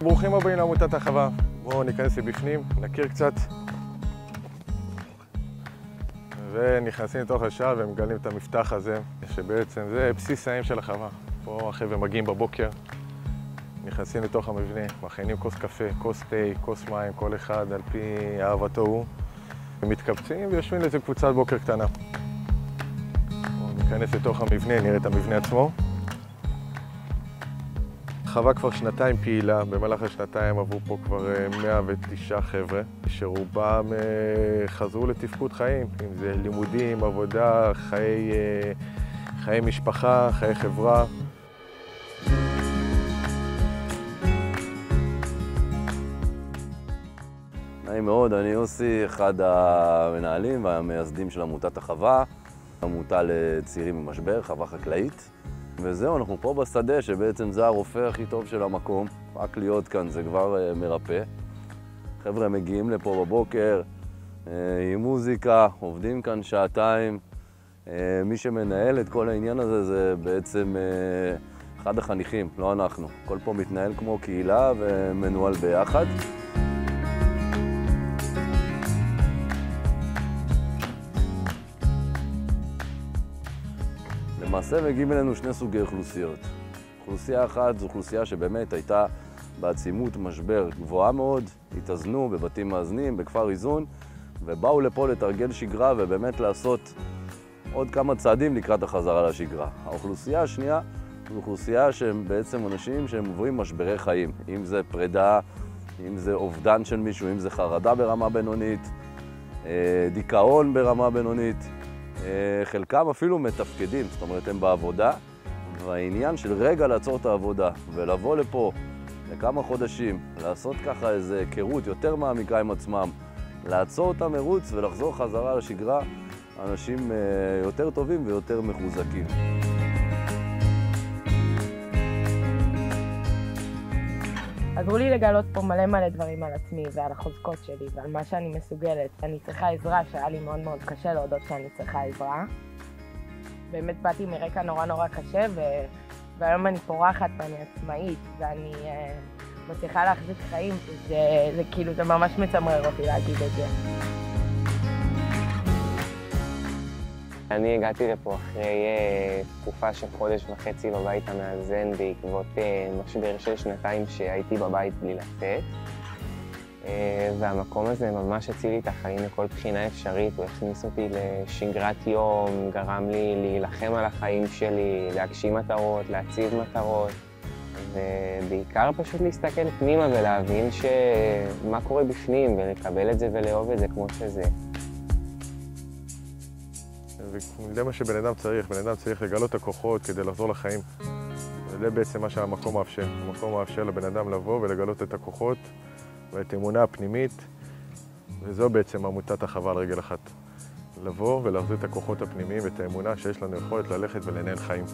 ברוכים הבאים לעמותת החווה. בואו ניכנס לבפנים, נכיר קצת. ונכנסים לתוך השער ומגלים את המפתח הזה, שבעצם זה בסיס החיים של החווה. פה החבר'ה מגיעים בבוקר, נכנסים לתוך המבנה, מכינים כוס קפה, כוס תה, כוס מים, כל אחד על פי אהבתו הוא. ומתקבצים ויושבים לאיזה קבוצת בוקר קטנה. בואו ניכנס לתוך המבנה, נראה את המבנה עצמו. החווה כבר שנתיים פעילה, במהלך השנתיים עברו פה כבר 109 חבר'ה, שרובם חזרו לתפקוד חיים, אם זה לימודים, עבודה, חיי משפחה, חיי חברה. נעים מאוד, אני יוסי, אחד המנהלים והמייסדים של עמותת החווה, עמותה לצעירים במשבר, חווה חקלאית. וזהו, אנחנו פה בשדה שבעצם זה הרופא הכי טוב של המקום. רק להיות כאן זה כבר מרפא. חבר'ה מגיעים לפה בבוקר עם מוזיקה, עובדים כאן שעתיים. מי שמנהל את כל העניין הזה זה בעצם אחד החניכים, לא אנחנו. כל פה מתנהל כמו קהילה ומנוהל ביחד. למעשה מגיעים אלינו שני סוגי אוכלוסיות. אוכלוסייה אחת זו אוכלוסייה שבאמת הייתה בעצימות משבר גבוהה מאוד, התאזנו בבתים מאזנים, בכפר איזון, ובאו לפה לתרגל שגרה ובאמת לעשות עוד כמה צעדים לקראת החזרה לשגרה. האוכלוסייה השנייה זו אוכלוסייה שהם בעצם אנשים שהם עוברים משברי חיים, אם זה פרידה, אם זה אובדן של מישהו, אם זה חרדה ברמה בינונית, דיכאון ברמה בינונית. חלקם אפילו מתפקדים, זאת אומרת הם בעבודה, והעניין של רגע לעצור את העבודה ולבוא לפה לכמה חודשים, לעשות ככה איזו היכרות יותר מעמיקה עם עצמם, לעצור את המרוץ ולחזור חזרה לשגרה, אנשים יותר טובים ויותר מחוזקים. עזרו לי לגלות פה מלא דברים על עצמי ועל החוזקות שלי ועל מה שאני מסוגלת. אני צריכה עזרה, שהיה לי מאוד קשה להודות שאני צריכה עזרה. באמת באתי מרקע נורא קשה והיום אני פורחת ואני עצמאית ואני מצליחה להחזיק חיים. זה ממש מצמרר אותי להגיד את זה. אני הגעתי לפה אחרי תקופה של חודש וחצי בבית המאזן בעקבות משבר של שנתיים שהייתי בבית בלי לצאת. והמקום הזה ממש הציל לי את החיים לכל בחינה אפשרית. הוא הכניס אותי לשגרת יום, גרם לי להילחם על החיים שלי, להגשים מטרות, להציב מטרות. ובעיקר פשוט להסתכל פנימה ולהבין מה קורה בפנים ולקבל את זה ולאהוב את זה כמו שזה. וזה מה שבן אדם צריך, בן אדם צריך לגלות את הכוחות כדי לחזור לחיים. וזה בעצם מה שהמקום מאפשר. המקום מאפשר לבן אדם לבוא ולגלות את הכוחות ואת אמונה הפנימית, וזו בעצם עמותת החווה על רגל אחת. לבוא ולהחזיר את הכוחות הפנימיים ואת האמונה שיש לנו יכולת ללכת ולנהל חיים.